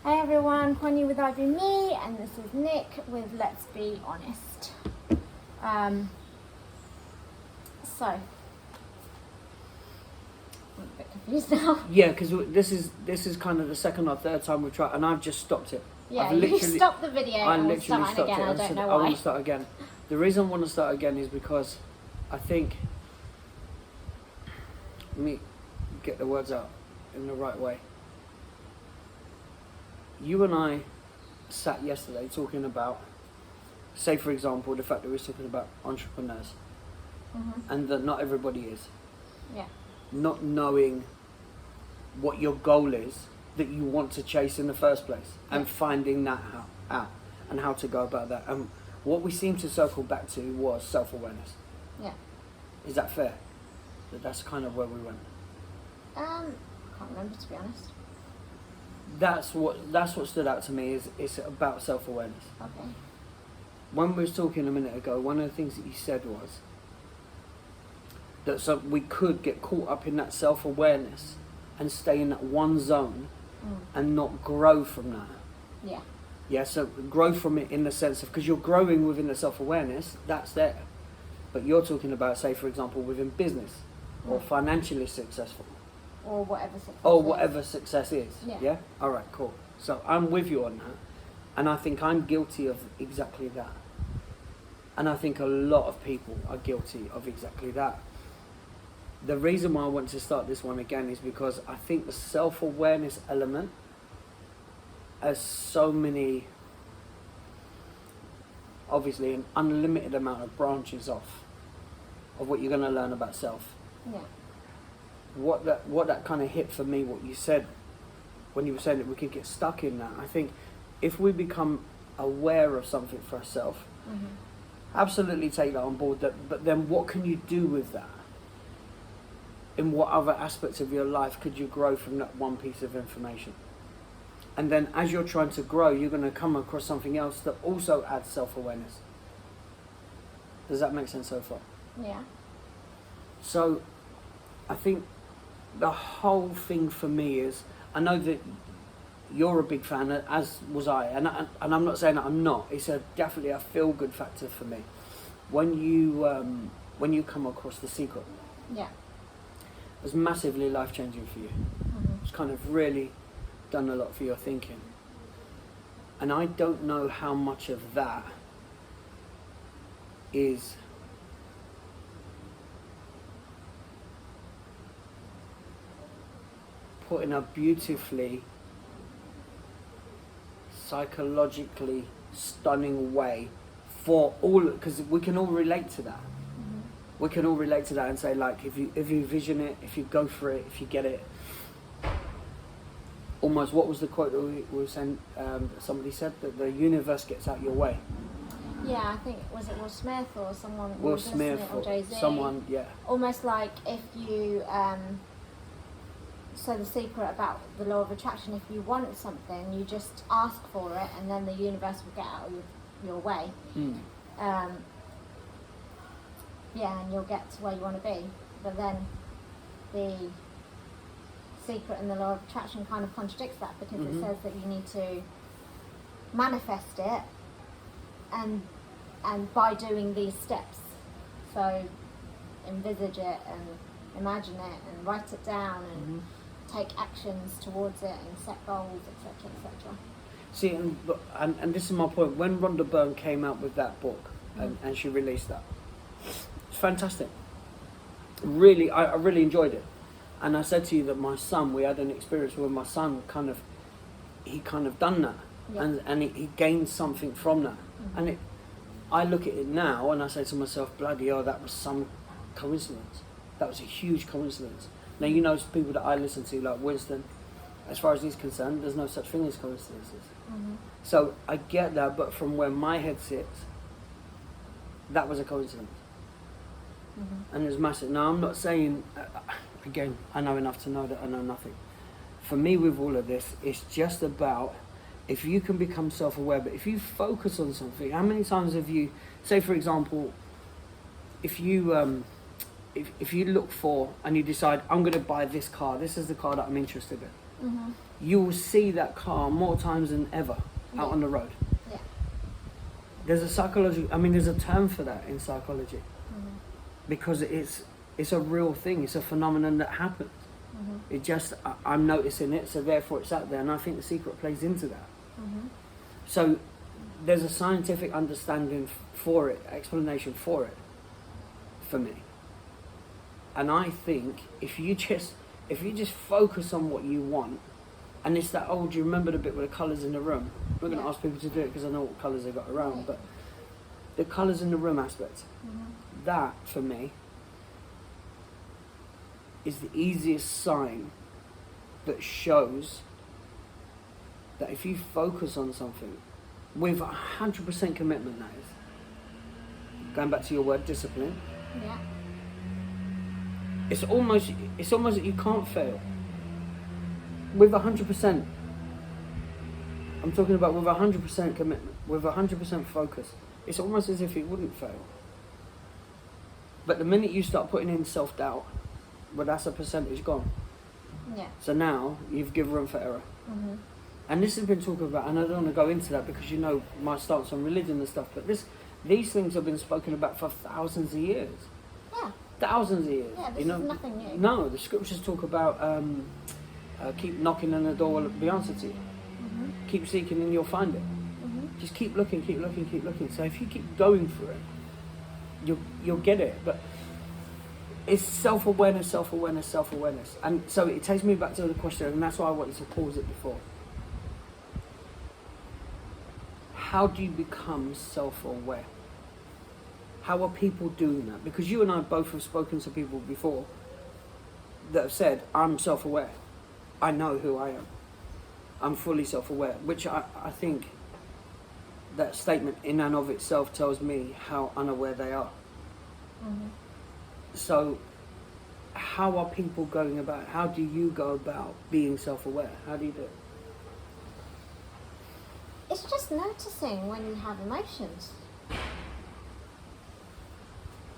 Hey everyone, Kwan-yee with Me, and this is Nick with Let's Be Honest. So, I'm a bit confused now. Yeah, because this is kind of the second or third time we've tried, and I've just stopped it. Yeah, you stopped the video and we're starting again. I don't know why. I want to start again. The reason I want to start again is because I think, let me get the words out in the right way. You and I sat yesterday talking about, say for example, the fact that we're talking about entrepreneurs, and that not everybody is. Yeah. Not knowing what your goal is that you want to chase in the first place, and finding that out and how to go about that. And what we seem to circle back to was self-awareness. Yeah. Is that fair? That's kind of where we went. I can't remember, to be honest. That's what stood out to me, is it's about self-awareness. Okay. When we was talking a minute ago, one of the things that you said was that we could get caught up in that self-awareness and stay in that one zone and not grow from that. Yeah. Yeah, so grow from it in the sense of, because you're growing within the self-awareness, that's there. But you're talking about, say for example, within business or financially successful. Or whatever success Or is. whatever success is. Yeah. All right, cool. So I'm with you on that. And I think I'm guilty of exactly that. And I think a lot of people are guilty of exactly that. The reason why I want to start this one again is because I think the self-awareness element has so many, obviously an unlimited amount of branches off of what you're going to learn about self. Yeah. What that kind of hit for me, what you said when you were saying that we could get stuck in that. I think if we become aware of something for ourselves, absolutely take that on board. But then what can you do with that? In what other aspects of your life could you grow from that one piece of information? And then as you're trying to grow, you're going to come across something else that also adds self-awareness. Does that make sense so far? Yeah. So I think the whole thing for me is, I know that you're a big fan, as was I, and I'm not saying that I'm not. It's definitely a feel-good factor for me. When you come across The Secret, Yeah. it was massively life-changing for you. It's kind of really done a lot for your thinking. And I don't know how much of that is put in a beautifully, psychologically stunning way for all, because we can all relate to that. We can all relate to that and say, like, if you vision it, if you go for it, if you get it. Almost, what was the quote that we were saying? Somebody said that the universe gets out your way. Yeah, I think, was it Will Smith or someone? Will Smith or Jay-Z? someone, yeah. Almost like if you, so The Secret about the law of attraction, if you want something, you just ask for it and then the universe will get out of your way. Yeah, and you'll get to where you want to be. But then the Secret and the law of attraction kind of contradicts that, because it says that you need to manifest it and by doing these steps. So envisage it and imagine it and write it down and take actions towards it and set goals, etc., etc. See, and this is my point. When Rhonda Byrne came out with that book and she released that, it's fantastic. Really, I really enjoyed it. And I said to you that my son, we had an experience where my son he kind of done that, and he gained something from that. And I look at it now and I say to myself, bloody hell, that was some coincidence. That was a huge coincidence. Now, you know, people that I listen to, like Winston, as far as he's concerned, there's no such thing as coincidences. So I get that, but from where my head sits, that was a coincidence. And it's massive. Now, I'm not saying, again, I know enough to know that I know nothing. For me, with all of this, it's just about, if you can become self-aware, but if you focus on something, how many times have you, say for example, if you look for and you decide, I'm going to buy this car, this is the car that I'm interested in. you will see that car more times than ever out on the road. Yeah. There's a psychology. I mean, there's a term for that in psychology, Mm-hmm. because it's a real thing. It's a phenomenon that happens. Mm-hmm. It just I'm noticing it, so therefore it's out there, and I think The Secret plays into that. Mm-hmm. So there's a scientific understanding for it, explanation for it, for me. And I think if you just focus on what you want, and it's that old, you remember the bit with the colours in the room? I'm not going to ask people to do it because I know what colours they got around, but the colours in the room aspect, that for me is the easiest sign that shows that if you focus on something with 100% commitment, that is, going back to your word, discipline, Yeah. it's almost that you can't fail. With 100%, I'm talking about with 100% commitment, with 100% focus, it's almost as if it wouldn't fail. But the minute you start putting in self-doubt, well, that's a percentage gone. Yeah. So now you've given room for error. Mm-hmm. And this has been talked about, and I don't want to go into that because you know my stance on religion and stuff, but these things have been spoken about for thousands of years. Yeah. Thousands of years. Yeah, this you know? is nothing new. No, the scriptures talk about keep knocking on the door will be answered to you. Mm-hmm. Keep seeking and you'll find it. Mm-hmm. Just keep looking, keep looking, keep looking. So if you keep going for it, you'll get it. But it's self-awareness, self-awareness, self-awareness. And so it takes me back to the question, and that's why I wanted to pause it before. How do you become self-aware? How are people doing that? Because you and I both have spoken to people before that have said, I'm self-aware. I know who I am. I'm fully self-aware, which I think that statement in and of itself tells me how unaware they are. Mm-hmm. So how are people going about it? How do you go about being self-aware? How do you do it? It's just noticing when you have emotions.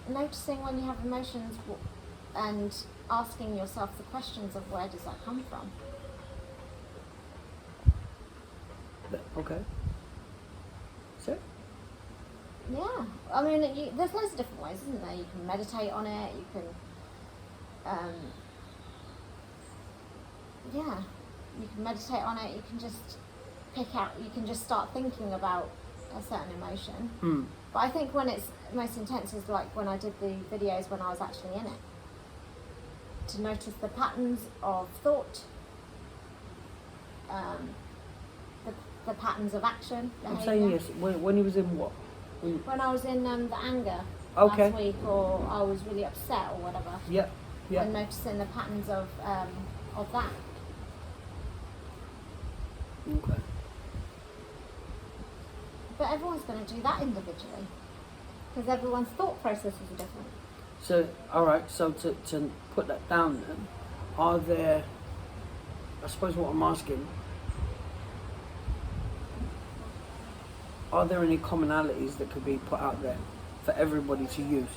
Noticing when you have emotions and asking yourself the questions of where does that come from? Okay. So? Yeah. I mean, there's loads of different ways, isn't there? You can meditate on it, you can, you can meditate on it, you can just you can just start thinking about a certain emotion. Mm. But I think when it's most intense is like when I did the videos when I was actually in it. To notice the patterns of thought, the patterns of action, I'm behaviour. saying yes. When he was in what? When I was in the anger Okay. last week, or I was really upset or whatever, Yep. Yep. and noticing the patterns of that. Okay. But everyone's going to do that individually, because everyone's thought processes are different. So, all right. So to put that down, then, are there? I suppose what I'm asking: are there any commonalities that could be put out there for everybody to use?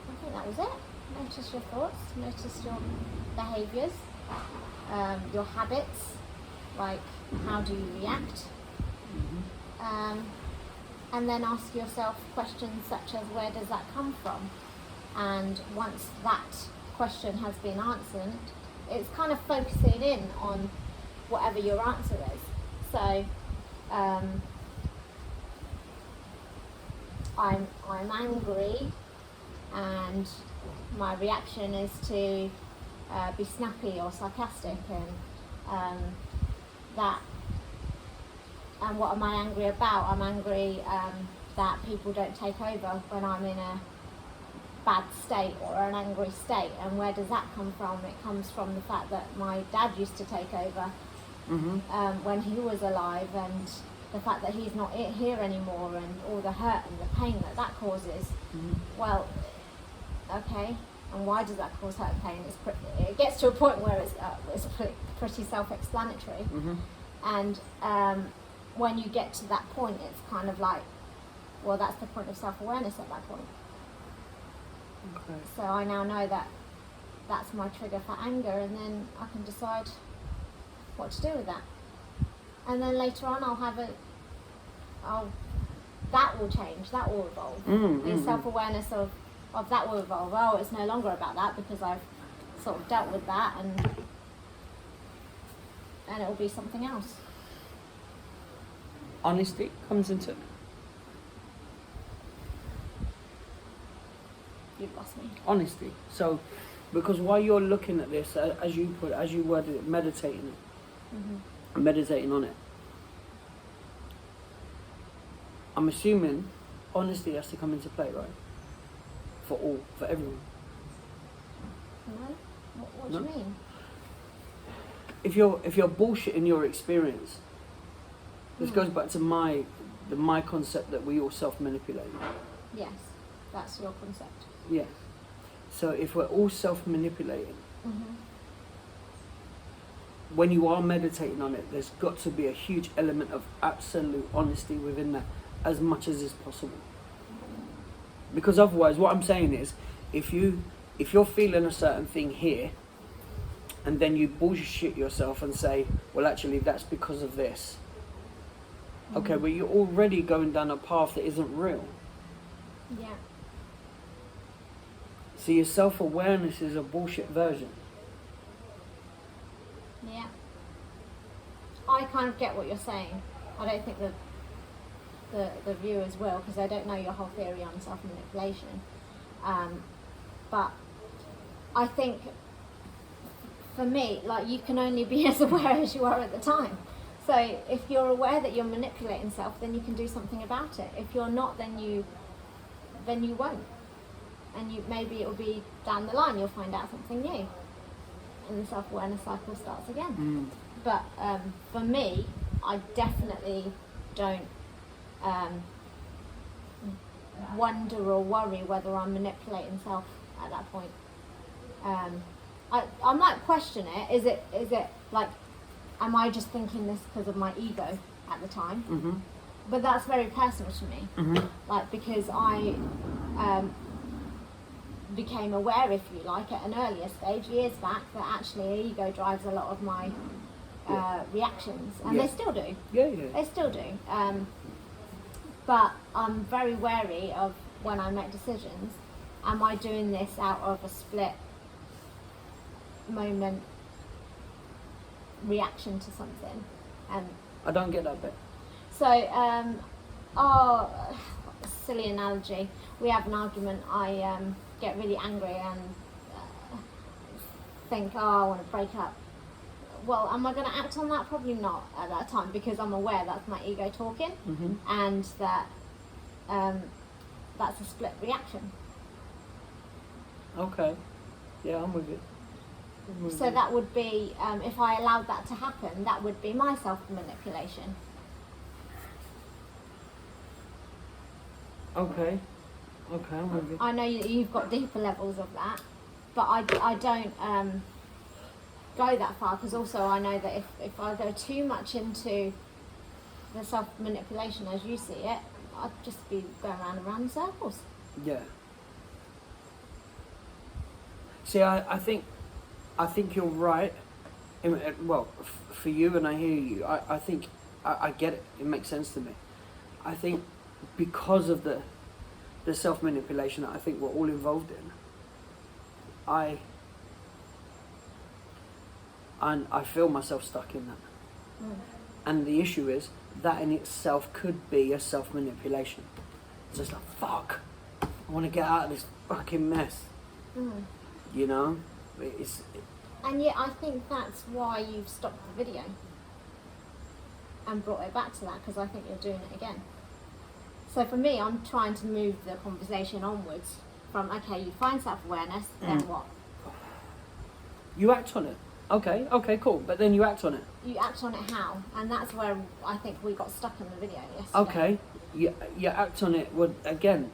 I think that was it. Notice your thoughts, notice your behaviours, your habits, like how do you react, and then ask yourself questions such as where does that come from? And once that question has been answered, it's kind of focusing in on whatever your answer is. So I'm angry, and my reaction is to be snappy or sarcastic, and and what am I angry about? I'm angry that people don't take over when I'm in a bad state or an angry state. And where does that come from? It comes from the fact that my dad used to take over when he was alive, and the fact that he's not here anymore, and all the hurt and the pain that causes. Well, okay, and why does that cause hurt and pain? It gets to a point where it's pretty self-explanatory. And when you get to that point, it's kind of like, well, that's the point of self-awareness at that point. Okay. So I now know that that's my trigger for anger, and then I can decide what to do with that. And then later on that will change, that will evolve. The self-awareness of that will evolve. Oh, it's no longer about that because I've sort of dealt with that, and it will be something else. Honesty comes into it. You've lost me. Honesty. So, because while you're looking at this, as you worded it, meditating on it, I'm assuming honesty has to come into play, right? For everyone. No? What do you mean? If you're bullshitting your experience, this goes back to my concept that we all self-manipulate. Yes, that's your concept. Yeah. So if we're all self-manipulating, when you are meditating on it, there's got to be a huge element of absolute honesty within that, as much as is possible. Because otherwise, what I'm saying is, if you're feeling a certain thing here, and then you bullshit yourself and say, well, actually, that's because of this. Okay, well, you're already going down a path that isn't real. Yeah. So your self-awareness is a bullshit version. Yeah. I kind of get what you're saying. I don't think the viewers will, because I don't know your whole theory on self-manipulation. But I think, for me, like, you can only be as aware as you are at the time. So if you're aware that you're manipulating self, then you can do something about it. If you're not, then you won't. And maybe it will be down the line, you'll find out something new. And the self-awareness cycle starts again. But for me, I definitely don't wonder or worry whether I'm manipulating self at that point. I might question it. Is it like, am I just thinking this because of my ego at the time? But that's very personal to me. Like, because I became aware, if you like, at an earlier stage, years back, that actually ego drives a lot of my reactions, and they still do. They still do. But I'm very wary of when I make decisions. Am I doing this out of a split moment reaction to something? I don't get that bit. So, silly analogy. We have an argument. I get really angry and think, I want to break up. Well, am I going to act on that? Probably not at that time, because I'm aware that's my ego talking, and that that's a split reaction. Okay. Yeah, I'm with it. So that would be, if I allowed that to happen, that would be my self-manipulation. Okay, I'm with it. I know you've got deeper levels of that, but I don't go that far, because also I know that if I go too much into the self-manipulation as you see it, I'd just be going round and round in circles. Yeah. See, I think you're right. Well, for you, and I hear you. I think I get it. It makes sense to me. I think because of the self-manipulation that I think we're all involved in, I feel myself stuck in that. And the issue is that in itself could be a self-manipulation. It's just like, fuck, I want to get out of this fucking mess. You know? And yet I think that's why you've stopped the video and brought it back to that, because I think you're doing it again. So for me, I'm trying to move the conversation onwards from, okay, you find self-awareness, then what? You act on it. Okay, cool. But then you act on it. You act on it how? And that's where I think we got stuck in the video yesterday. Okay, you act on it. Well, again,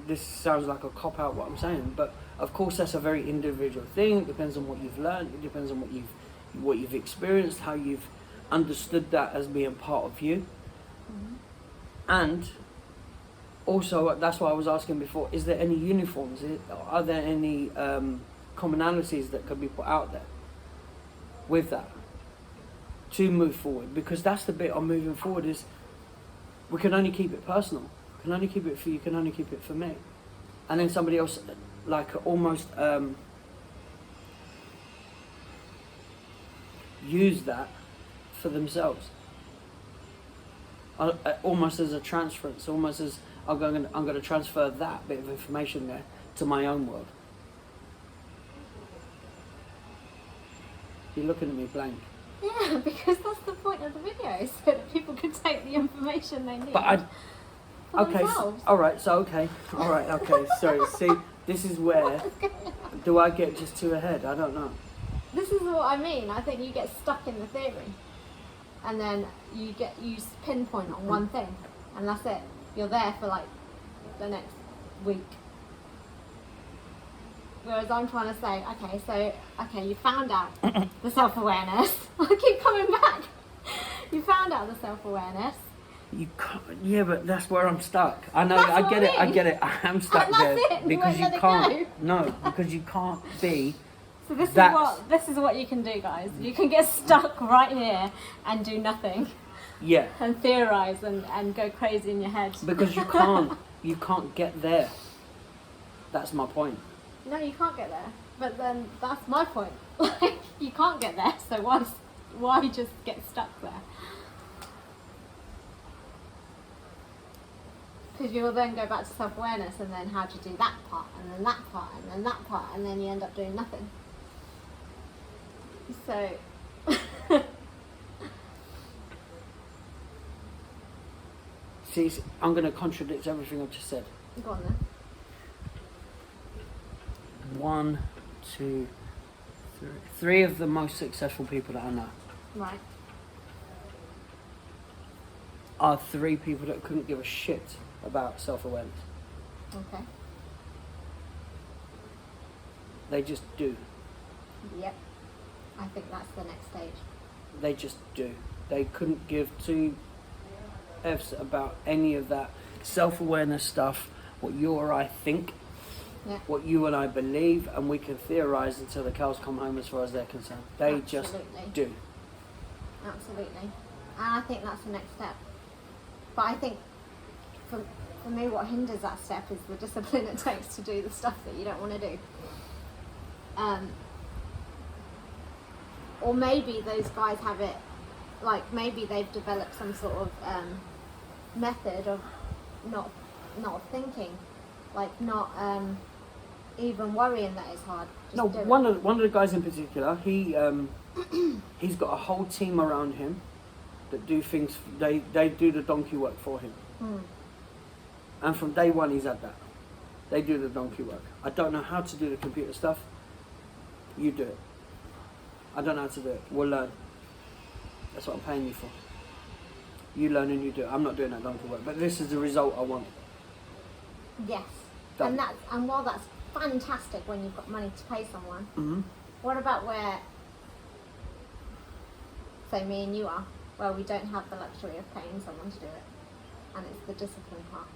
this sounds like a cop-out what I'm saying, but of course that's a very individual thing. It depends on what you've learned. It depends on what you've experienced, how you've understood that as being part of you. And also, that's why I was asking before, is there any uniforms? Are there any commonalities that can be put out there with that to move forward, because that's the bit on moving forward is we can only keep it personal. We can only keep it for you, can only keep it for me. And then somebody else, like, almost use that for themselves. Almost as a transference, almost as I'm going to transfer that bit of information there to my own world. You're looking at me blank. Yeah, because that's the point of the video, so that people can take the information they need. But okay, all right, sorry. See, this is where do I get just too ahead? I don't know. This is what I mean. I think you get stuck in the theory, and then you pinpoint on one thing, and that's it. You're there for like the next week. Whereas I'm trying to say, okay, you found out the self-awareness. I keep coming back. You found out the self-awareness. You can't, yeah, but that's where I'm stuck. I know, That's I what get I it, I mean. get it. I am stuck And that's there it, you because won't you let it can't. go. No, because you can't be. So this That's- is what you can do, guys. You can get stuck right here and do nothing, Yeah, and theorize and go crazy in your head. because you can't get there. That's my point. No, you can't get there. But then that's my point. Like, you can't get there, so why just get stuck there? Because you'll then go back to self-awareness, and then how do you do that part, and then that part, and then that part, and then you end up doing nothing. So, See, I'm going to contradict everything I've just said. go on then. 1, 2, 3. 3 of the most successful people that I know Right. are 3 people that couldn't give a shit about self-awareness. Okay. They just do. Yep. I think that's the next stage. They just do. They couldn't give 2 F's about any of that self-awareness stuff, what you or I think, Yeah. what you and I believe, and we can theorize until the cows come home as far as they're concerned. They just Absolutely. do. Absolutely. And I think that's the next step. But I think for me, what hinders that step is the discipline it takes to do the stuff that you don't want to do. Or maybe those guys have it, like maybe they've developed some sort of method of not thinking, like not even worrying that it's hard. Just No, do it. one of the guys in particular, he he's got a whole team around him that do things. They do the donkey work for him, and from day one he's had that. They do the donkey work. I don't know how to do the computer stuff. You do it. I don't know how to do it. We'll learn. That's what I'm paying you for. You learn and you do it. I'm not doing that donkey work, but this is the result I want. Yes. Done. And while that's fantastic when you've got money to pay someone, Mm-hmm. what about where, say me and you are, where we don't have the luxury of paying someone to do it, and it's the discipline part,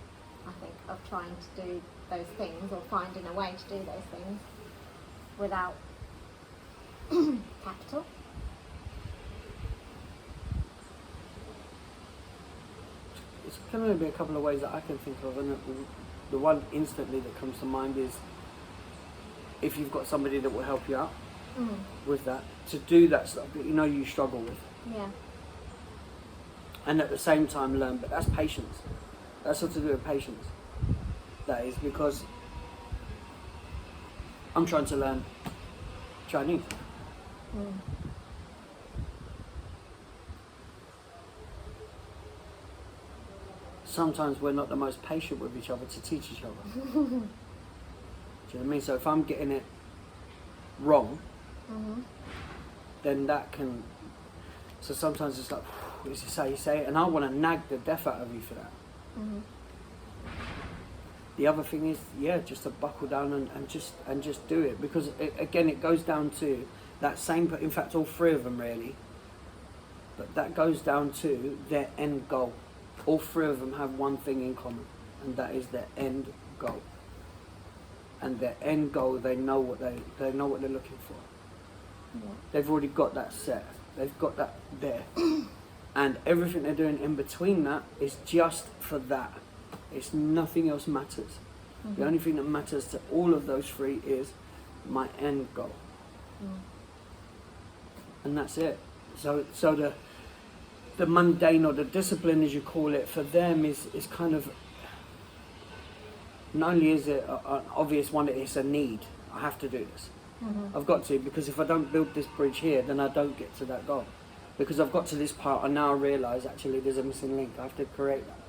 I think, of trying to do those things or finding a way to do those things without capital. It's going to be a couple of ways that I can think of, and the one instantly that comes to mind is if you've got somebody that will help you out with that, to do that stuff that you know you struggle with, Yeah. and at the same time learn. But that's patience. That's what to do with patience. That is because I'm trying to learn Chinese. Sometimes we're not the most patient with each other to teach each other. Do you know what I mean? So if I'm getting it wrong, then that can. So sometimes it's like, is this how you say it? And I want to nag the death out of you for that. The other thing is, yeah, just to buckle down and just do it, because again, it goes down to that same. In fact, all 3 of them really. But that goes down to their end goal. All 3 of them have one thing in common, and that is their end goal. and their end goal, they know what they're looking for. Yeah. They've already got that set. They've got that there. And everything they're doing in between that is just for that. It's nothing else matters. The only thing that matters to all of those three is my end goal. And that's it. So the mundane, or the discipline as you call it, for them is kind of, not only is it an obvious one, it's a need. I have to do this. I've got to, because if I don't build this bridge here, then I don't get to that goal. Because I've got to this part, I now realise actually there's a missing link. I have to create that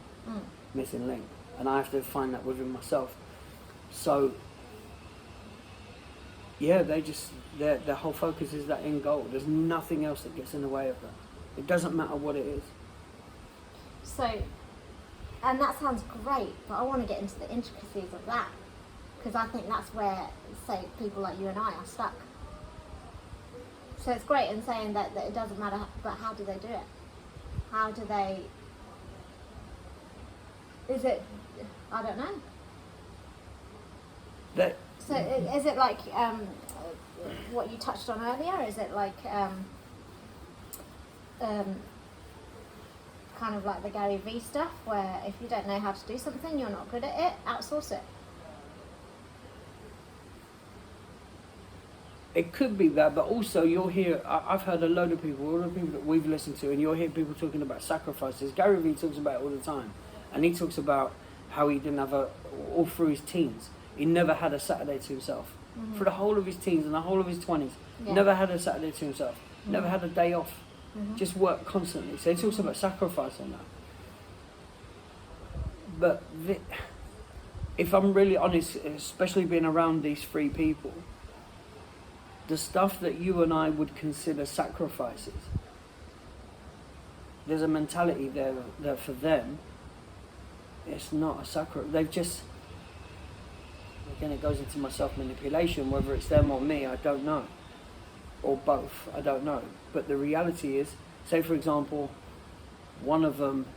missing link, and I have to find that within myself. So yeah, their whole focus is that end goal. There's nothing else that gets in the way of that. It doesn't matter what it is. So, and that sounds great, but I want to get into the intricacies of that, because I think that's where, say, people like you and I are stuck. So it's great in saying that it doesn't matter, but how do they do it? How do they, is it, I don't know. So is it like what you touched on earlier? Is it like kind of like the Gary Vee stuff, where if you don't know how to do something, you're not good at it, outsource it? It could be that, but also you'll hear, I've heard a load of people, all the people that we've listened to, and you'll hear people talking about sacrifices. Gary Vee talks about it all the time, and he talks about how he didn't have all through his teens, he never had a Saturday to himself. For the whole of his teens and the whole of his 20s, never had a Saturday to himself, never had a day off, just worked constantly. So he talks about sacrifice on that. But if I'm really honest, especially being around these three people, the stuff that you and I would consider sacrifices, there's a mentality there that for them, it's not a sacrifice. They've just, again, it goes into my self-manipulation, whether it's them or me, I don't know. Or both, I don't know. But the reality is, say for example, one of them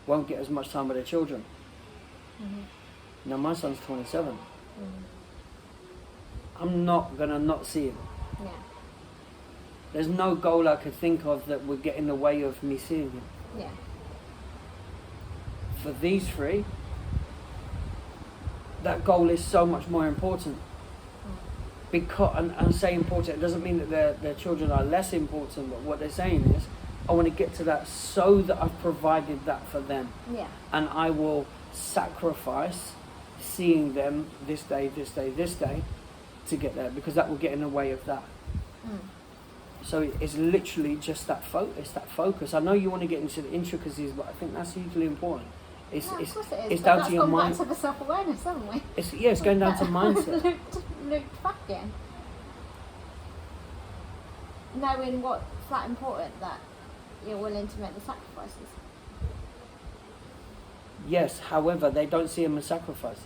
won't get as much time with their children. Now my son's 27. I'm not going to not see him. Yeah. There's no goal I could think of that would get in the way of me seeing him. Yeah. For these three, that goal is so much more important. Because, and say important, it doesn't mean that their children are less important, but what they're saying is, I want to get to that so that I've provided that for them. Yeah. And I will sacrifice seeing them this day, to get there, because that will get in the way of that. So it's literally just that focus. I know you want to get into the intricacies, but I think that's hugely important. Of course it is. It's But down that's to your gone mind. back to the self-awareness, haven't we? It's going down to mindset. Looped back again. Knowing what's that important, that you're willing to make the sacrifices. Yes, however, they don't see them as sacrifices,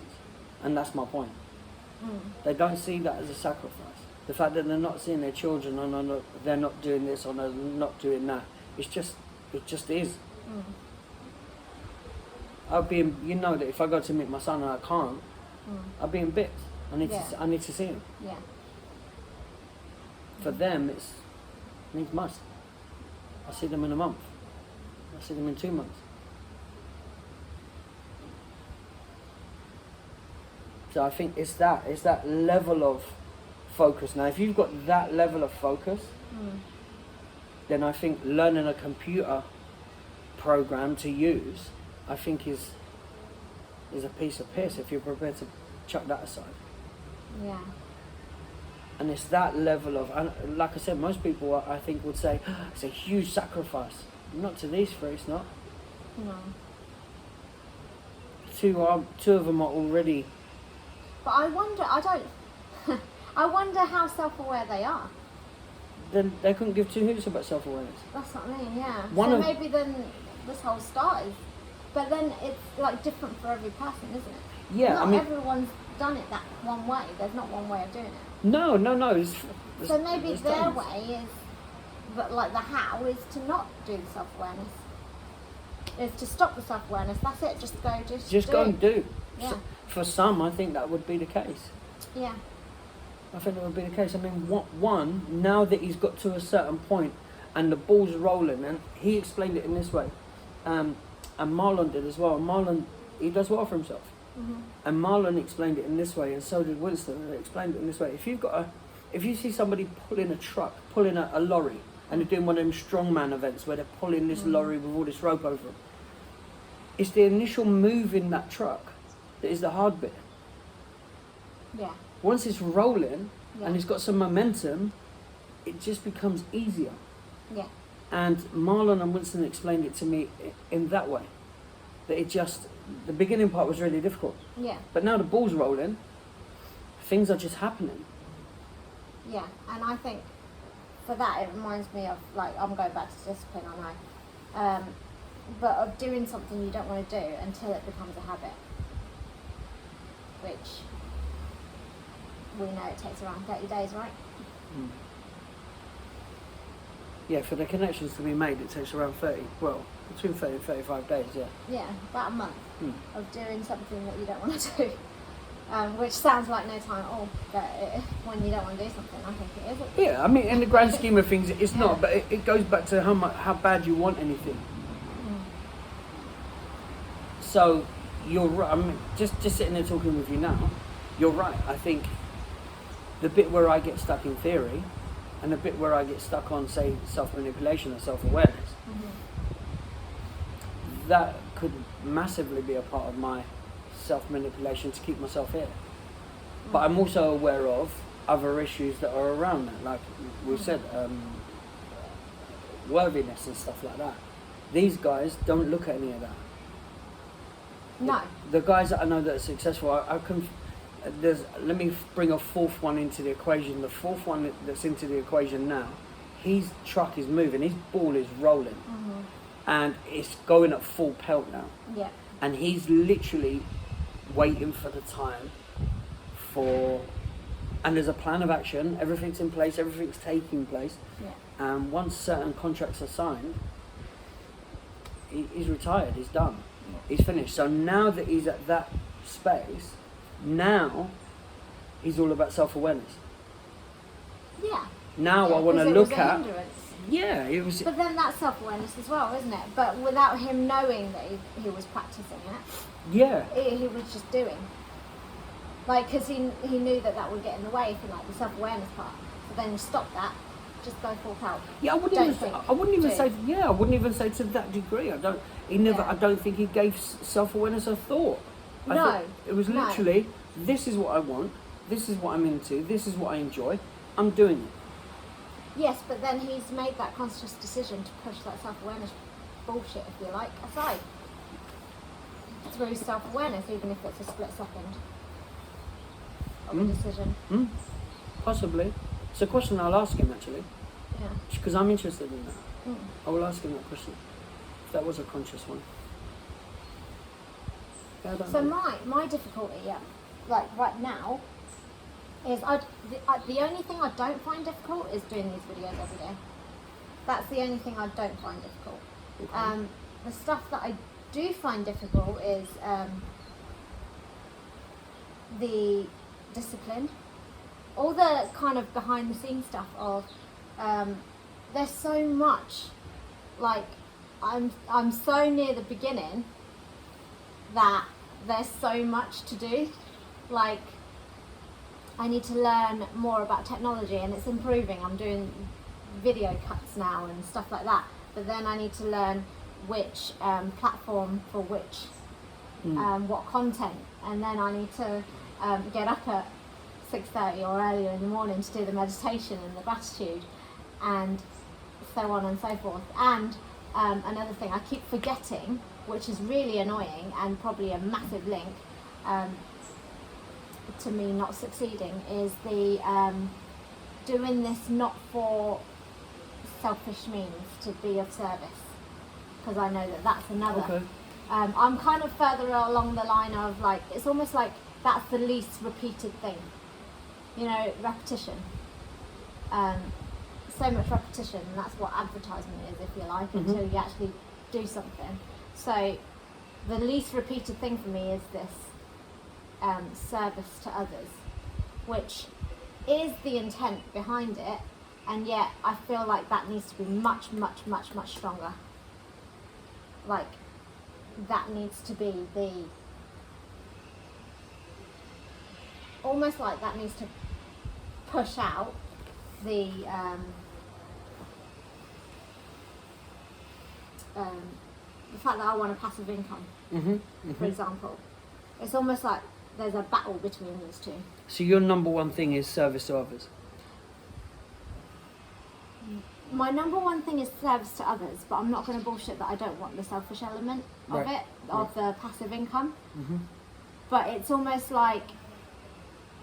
and that's my point. They don't see that as a sacrifice. The fact that they're not seeing their children, or they're not doing this, or they're not doing that, it just is. I'll be in, you know that if I go to meet my son and I can't, I'll be in bits. I need to see him. Yeah. For them, it's needs must. I see them in a month. I see them in 2 months. So I think it's that level of focus. Now, if you've got that level of focus, then I think learning a computer program to use, I think is a piece of piss if you're prepared to chuck that aside. Yeah. And it's that level of, and like I said, most people I think would say it's a huge sacrifice. Not to these three, it's not. No. Two of them are already. But I wonder, I wonder how self-aware they are. Then they couldn't give two hoots about self-awareness. That's what I mean, yeah. So maybe then this whole start is, but then it's like different for every person, isn't it? Yeah, not I mean, everyone's done it that one way. There's not one way of doing it. No. So maybe their way is, but like the how is to not do the self-awareness. Is to stop the self-awareness. That's it. Just go go and do. Yeah. So, for some, I think that would be the case. Yeah. I think that would be the case. I mean, one, now that he's got to a certain point and the ball's rolling, and he explained it in this way, and Marlon did as well. Marlon, he does well for himself. Mm-hmm. And Marlon explained it in this way, and so did Winston. They explained it in this way. If you see somebody pulling a truck, pulling a lorry, and they're doing one of them strongman events where they're pulling this lorry with all this rope over them, it's the initial move in that truck that is the hard bit. Yeah. Once it's rolling Yeah. and it's got some momentum, it just becomes easier. Yeah. And Marlon and Winston explained it to me in that way. That the beginning part was really difficult. Yeah. But now the ball's rolling, things are just happening. Yeah. And I think for that, it reminds me of, like, I'm going back to discipline, I know. But of doing something you don't want to do until it becomes a habit. Which we know it takes around 30 days, right? Mm. Yeah, for the connections to be made, it takes around between 30 and 35 days, yeah. Yeah, about a month Mm. of doing something that you don't want to do. Which sounds like no time at all, but when you don't want to do something, I think it is. Yeah, I mean, in the grand scheme of things, it's Yeah. not, but it goes back to how bad you want anything. Mm. So, you're right, I mean, just sitting there talking with you now, you're right. I think the bit where I get stuck in theory, and the bit where I get stuck on, say, self-manipulation or self-awareness, Mm-hmm. that could massively be a part of my self-manipulation to keep myself here. But I'm also aware of other issues that are around that, like we said, worthiness and stuff like that. These guys don't look at any of that. No. The guys that I know that are successful, let me bring a fourth one into the equation. The fourth one that's into the equation now, his truck is moving, his ball is rolling, Mm-hmm. and it's going at full pelt now. Yeah. And he's literally waiting for the time and there's a plan of action, everything's in place, everything's taking place. Yeah. And once certain contracts are signed, he's retired, he's done, he's finished. So now that he's at that space, now he's all about self-awareness. Yeah. Now Yeah, I want to 'cause it look was a at, hindrance. yeah, it was, But then that's self-awareness as well, isn't it? But without him knowing that he was practicing it, yeah, he was just doing. Like, because he knew that would get in the way for, like, the self-awareness part. So then stop that, just go full out. yeah. I wouldn't even say to that degree. I don't think he gave self-awareness a thought. I No, thought it was no. literally, this is what I want, this is what I'm into, this is what I enjoy, I'm doing it. Yes, but then he's made that conscious decision to push that self-awareness bullshit, if you like, aside. Through self-awareness, even if it's a split second of a decision. Possibly. It's a question I'll ask him actually, Yeah. because I'm interested in that. Mm. I will ask him that question, if that was a conscious one. Yeah, I don't So know. my difficulty, like right now, is the only thing I don't find difficult is doing these videos every day. That's the only thing I don't find difficult. Okay. The stuff that I do find difficult is the discipline, all the kind of behind the scenes stuff of there's so much, like I'm so near the beginning that there's so much to do. Like, I need to learn more about technology, and it's improving. I'm doing video cuts now and stuff like that, but then I need to learn which platform for which what content, and then I need to get up at 6:30 or earlier in the morning to do the meditation and the gratitude and so on and so forth. And another thing I keep forgetting, which is really annoying and probably a massive link to me not succeeding, is the doing this not for selfish means, to be of service, because I know that that's another. Okay. I'm kind of further along the line of, like, it's almost like that's the least repeated thing, you know, repetition. So much repetition, and that's what advertisement is, if you like, until you actually do something. So the least repeated thing for me is this, service to others, which is the intent behind it, and yet I feel like that needs to be much, much, much, much stronger. Like, that needs to be almost like that needs to push out the fact that I want a passive income, for example. It's almost like there's a battle between these two. So your number one thing is service to others? My number one thing is service to others, but I'm not going to bullshit that I don't want the selfish element of it, of the passive income. But it's almost like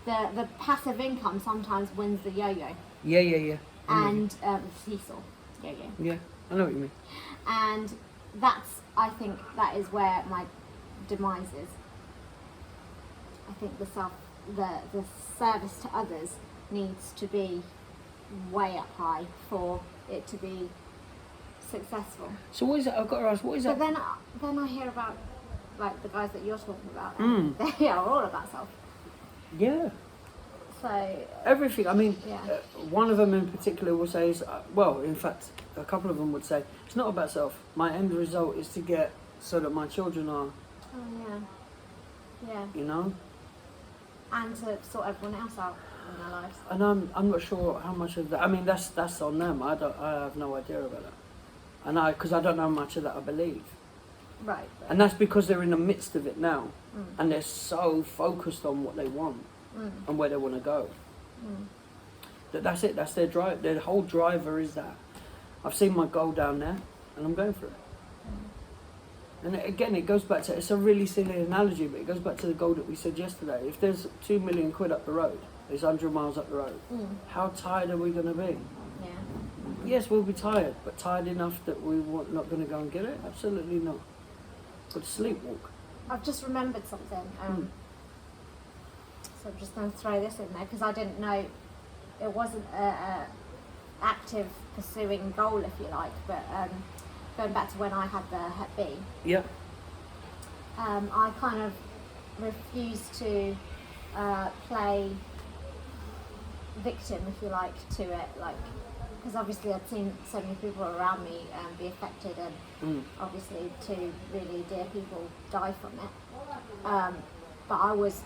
the passive income sometimes wins the yo-yo. Yeah. And the seesaw yo-yo. Yeah, I know what you mean. And I think that is where my demise is. I think the service to others needs to be way up high for it to be successful. So what is it? I've got to ask, what is that? But then I hear about like the guys that you're talking about, and they are all about self. Yeah. So everything. I mean, yeah. One of them in particular will say, well, in fact, a couple of them would say, it's not about self. My end result is to get so that my children are. Oh yeah. You know. And to sort everyone else out in their lives. And I'm not sure how much of that. I mean, that's on them. I have no idea about that. And because I don't know how much of that I believe. Right. And that's because they're in the midst of it now, and they're so focused on what they want and where they want to go. That's it. That's their drive. Their whole driver is that. I've seen my goal down there, and I'm going for it. And again, it goes back to, it's a really silly analogy, but it goes back to the goal that we said yesterday. If there's 2 million quid up the road, it's 100 miles up the road, how tired are we going to be? Yeah. Yes, we'll be tired, but tired enough that we're not going to go and get it? Absolutely not. But sleepwalk. I've just remembered something. So I'm just going to throw this in there because I didn't know it wasn't a active pursuing goal, if you like, but going back to when I had the Hep B. Yeah. I kind of refused to play victim, if you like, to it, like, because obviously I'd seen so many people around me be affected, and obviously 2 really dear people die from it. But I was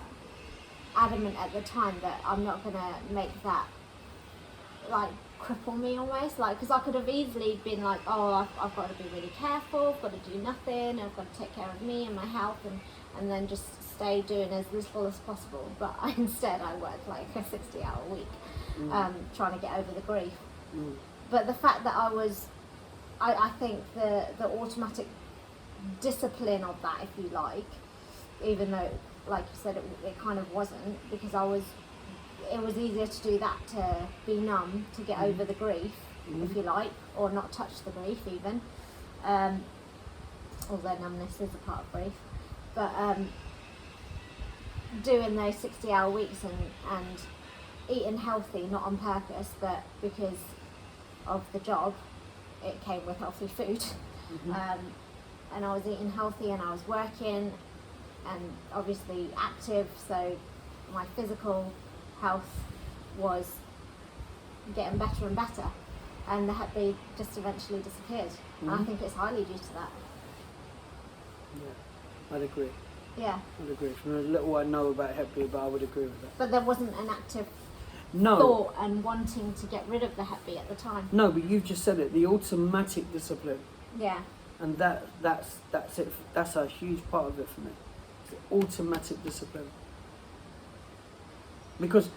adamant at the time that I'm not going to make that like cripple me almost, like, because I could have easily been like, oh, I've got to be really careful, I've got to do nothing, I've got to take care of me and my health, and then just stay doing as little as possible. But instead I worked like a 60-hour week trying to get over the grief. But the fact that I think the automatic discipline of that, if you like, even though, like you said, it kind of wasn't, because it was easier to do that, to be numb, to get over the grief, if you like, or not touch the grief even, although numbness is a part of grief. But doing those 60-hour weeks and eating healthy, not on purpose, but because of the job, it came with healthy food. And I was eating healthy, and I was working, and obviously active, so my physical health was getting better and better, and the Hep B just eventually disappeared. And I think it's highly due to that. Yeah, I'd agree. Yeah. I'd agree. From the little I know about Hep B, but I would agree with that. But there wasn't an active no. thought and wanting to get rid of the Hep B at the time. No, but you've just said it, the automatic discipline. Yeah. And that's it. That's a huge part of it for me. The automatic discipline. Because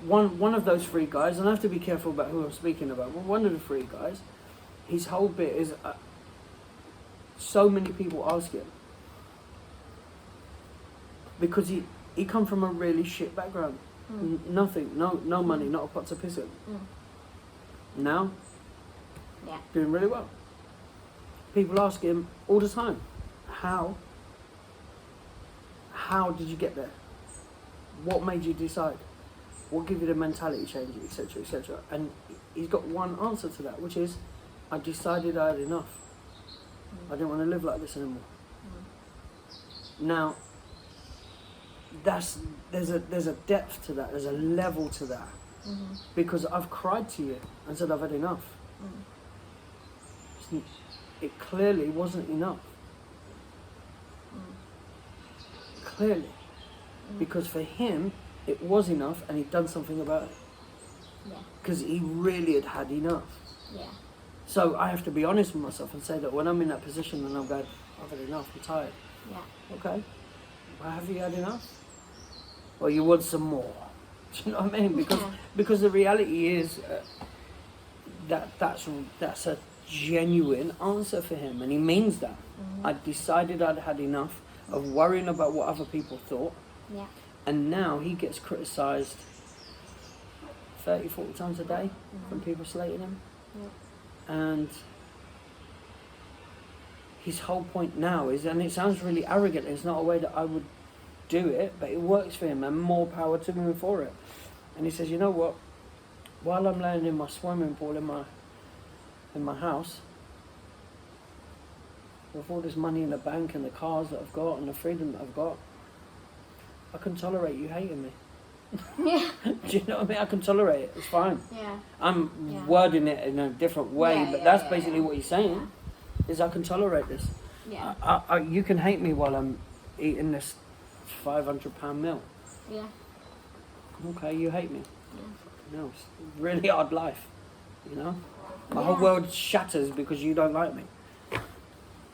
one of those 3 guys, and I have to be careful about who I'm speaking about, but one of the 3 guys, his whole bit is so many people ask him, because he come from a really shit background. Nothing, no money, not a pot to piss in. Now, doing really well. People ask him all the time, how did you get there? What made you decide? What gave you the mentality change, etc., etc.? And he's got one answer to that, which is, I decided I had enough. I didn't want to live like this anymore. Now, there's a depth to that. There's a level to that. Mm-hmm. Because I've cried to you and said I've had enough. Mm. It clearly wasn't enough. Clearly. Because for him, it was enough and he'd done something about it. Yeah. Because he really had enough. Yeah. So I have to be honest with myself and say that when I'm in that position and I'm going, I've had enough, I'm tired. Yeah. Okay. Well, have you had enough? Well, you want some more. Do you know what I mean? Because the reality is that's a genuine answer for him, and he means that. Mm-hmm. I decided I'd had enough of worrying about what other people thought, Yeah. and now he gets criticised 30, 40 times a day from people slating him. Yeah. And his whole point now is, and it sounds really arrogant, it's not a way that I would do it, but it works for him, and more power to him for it. And he says, you know what, while I'm laying in my swimming pool in my house, with all this money in the bank and the cars that I've got and the freedom that I've got, I can tolerate you hating me. Yeah. Do you know what I mean? I can tolerate it, it's fine. Yeah. I'm wording it in a different way, Yeah, but yeah, that's yeah, basically what he's saying, is I can tolerate this. Yeah. You can hate me while I'm eating this £500 meal. Yeah. Okay, you hate me. Yeah. No, it's a really hard life, you know? My whole Yeah. world shatters because you don't like me.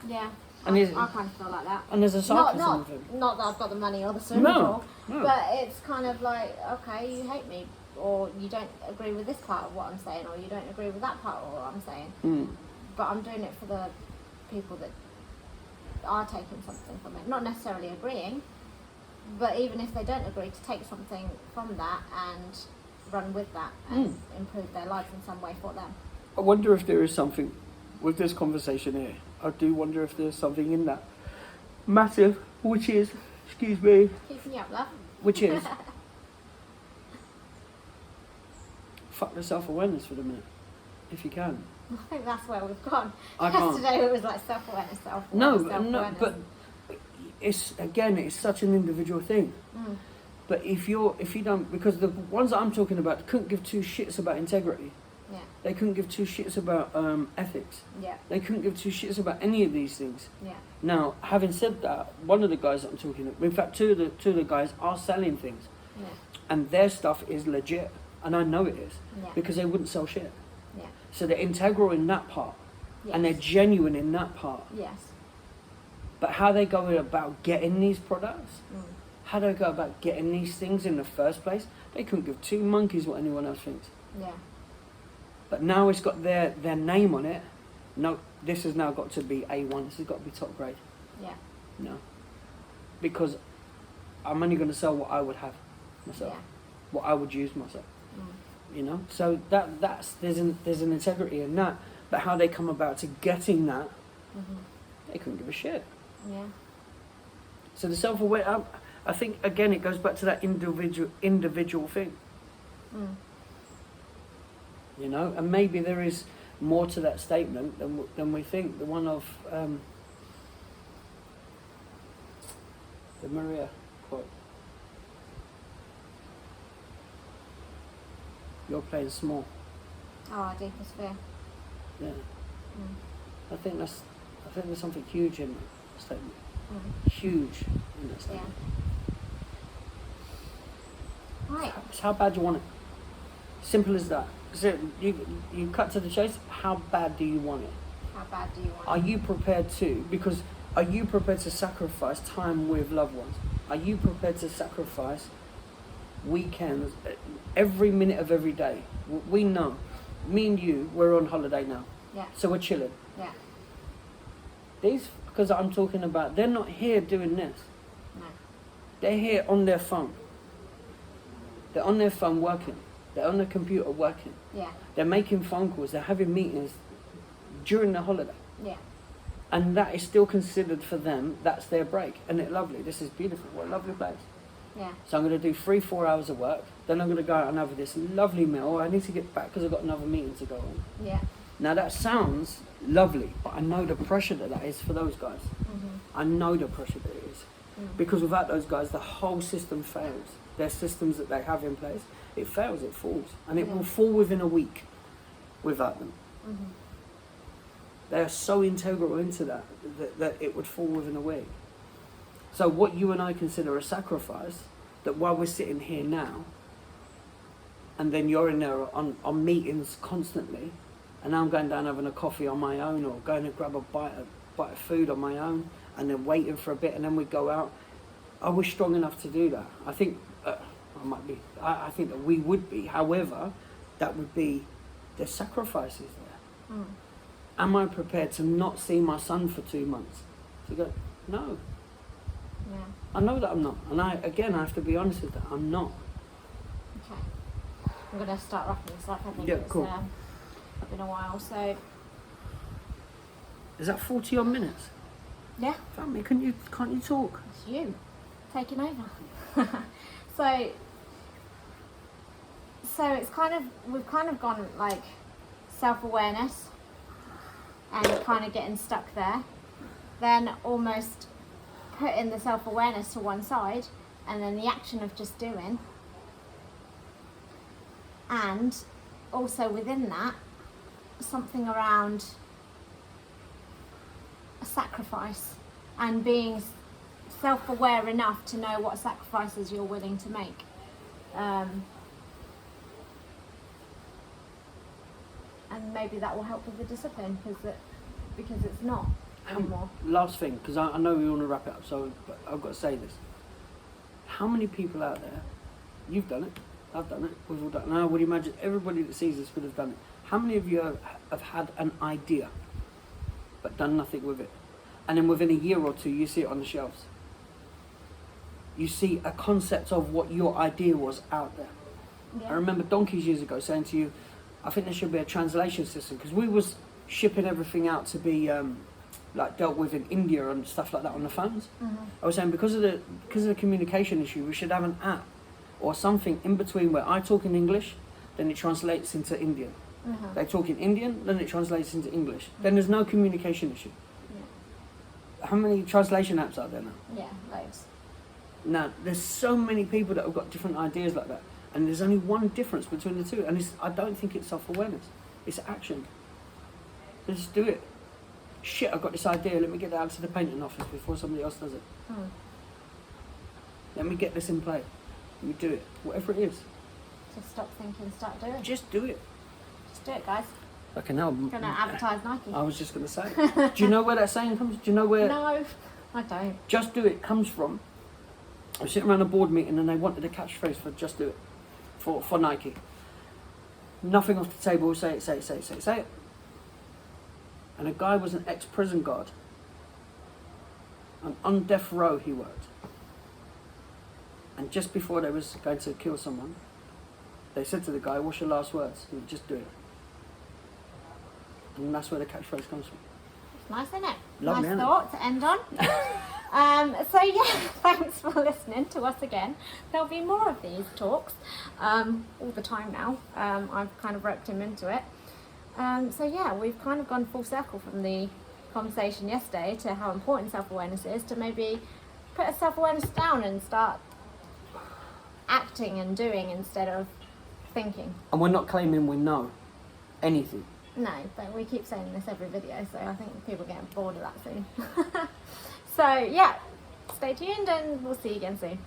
Yeah. And I kind of feel like that. And there's a sarcasm of him. Not that I've got the money or the swimming pool, No. but it's kind of like, okay, you hate me, or you don't agree with this part of what I'm saying, or you don't agree with that part of what I'm saying. Mm. But I'm doing it for the people that are taking something from it. Not necessarily agreeing, but even if they don't agree, to take something from that and run with that and improve their lives in some way for them. I wonder if there is something with this conversation here. I do wonder if there's something in that massive, which is, excuse me, Keeping you up, love. which is fuck the self-awareness for the minute, if you can. I think that's where we've gone. I can't. Yesterday it was like self-awareness, No, self-awareness. but it's such an individual thing. Mm. But if you don't, because the ones that I'm talking about couldn't give two shits about integrity. Yeah. They couldn't give two shits about ethics. Yeah. They couldn't give two shits about any of these things. Yeah. Now, having said that, one of the guys that I'm talking to, in fact, two of the guys are selling things, Yeah. and their stuff is legit, and I know it is, Yeah. because they wouldn't sell shit. Yeah. So they're integral in that part, Yes. and they're genuine in that part. Yes. But how they go about getting these products, Mm. how they go about getting these things in the first place, they couldn't give two monkeys what anyone else thinks. Yeah. But now it's got their name on it. No, this has now got to be A1. This has got to be top grade. Yeah. No. Because I'm only going to sell what I would have myself. Yeah. What I would use myself. Mm. You know? So that's there's an integrity in that. But how they come about to getting that, Mhm. they couldn't give a shit. Yeah. So the self-aware, I think, again, it goes back to that individual thing. Mm. You know? And maybe there is more to that statement than we think. The one of the Maria quote. You're playing small. Oh, our deepest fear. Yeah. Mm. I think there's something huge in that statement. Mm. Huge in that Yeah. statement. Right. It's how bad you want it. Simple as that. So you cut to the chase. How bad do you want it? How bad do you want Are it? you prepared to? Because are you prepared to sacrifice time with loved ones? Are you prepared to sacrifice weekends, every minute of every day? We know. Me and you, we're on holiday now. Yeah. So we're chilling. Yeah. These, because I'm talking about, they're not here doing this. No. They're here on their phone. They're on their phone working. They're on the computer working. Yeah. They're making phone calls. They're having meetings during the holiday. Yeah. And that is still considered for them, that's their break. And it's lovely. This is beautiful. What a lovely place. Yeah. So I'm going to do 3-4 hours of work. Then I'm going to go out and have this lovely meal. I need to get back because I've got another meeting to go on. Yeah. Now that sounds lovely, but I know the pressure that is for those guys. Mhm. I know the pressure that it is. Because without those guys, the whole system fails. Their systems that they have in place, it fails, it falls. And it will fall within a week without them. They are so integral into that it would fall within a week. So what you and I consider a sacrifice, that while we're sitting here now, and then you're in there on meetings constantly, and I'm going down having a coffee on my own, or going to grab a bite of food on my own, and then waiting for a bit, and then we go out. Are we strong enough to do that? I think I think that we would be. However, that would be, there's sacrifices there. Am I prepared to not see my son for 2 months? To go, no. Yeah. I know that I'm not. And I have to be honest with that. I'm not. Okay. I'm going to start wrapping this up. I think it's cool. Been a while. So. Is that 40 odd minutes? Yeah. Family, can't you talk? It's you taking over. So it's we've kind of gone like self-awareness and kind of getting stuck there, then almost putting the self-awareness to one side, and then the action of just doing, and also within that something around a sacrifice and being self-aware enough to know what sacrifices you're willing to make. And maybe that will help with the discipline, because it's not anymore. Last thing, because I know we want to wrap it up, so but I've got to say this. How many people out there, you've done it, I've done it, we've all done it, and I would imagine everybody that sees this would have done it. How many of you have had an idea but done nothing with it? And then within a year or two, you see it on the shelves. You see a concept of what your idea was out there. Yeah. I remember donkeys years ago saying to you, I think there should be a translation system, because we was shipping everything out to be like dealt with in India and stuff like that on the phones. I was saying because of the communication issue, we should have an app or something in between where I talk in English, then it translates into Indian. They talk in Indian, then it translates into English. Then there's no communication issue. Yeah. How many translation apps are there now? Yeah, loads. Now, there's so many people that have got different ideas like that. And there's only one difference between the two. And I don't think it's self-awareness. It's action. So just do it. Shit, I've got this idea. Let me get that out to the painting office before somebody else does it. Let me get this in play. Let me do it. Whatever it is. Just stop thinking, start doing. Just do it. Just do it, guys. Okay, now I'm going to advertise Nike. I was just going to say. Do you know where that saying comes? Do you know where? No, I don't. Just do it comes from. I was sitting around a board meeting and they wanted a catchphrase for just do it. For Nike. Nothing off the table, say it. And a guy was an ex-prison guard. And on death row he worked. And just before they was going to kill someone, they said to the guy, what's your last words? And he just do it. And that's where the catchphrase comes from. It's nice, isn't it? Lovely, nice isn't thought to end on. So yeah, thanks for listening to us again. There'll be more of these talks all the time now. I've kind of roped him into it. So yeah, we've kind of gone full circle from the conversation yesterday to how important self-awareness is, to maybe put a self-awareness down and start acting and doing instead of thinking. And we're not claiming we know anything. No, but we keep saying this every video, so I think people are getting bored of that soon. So yeah, stay tuned and we'll see you again soon.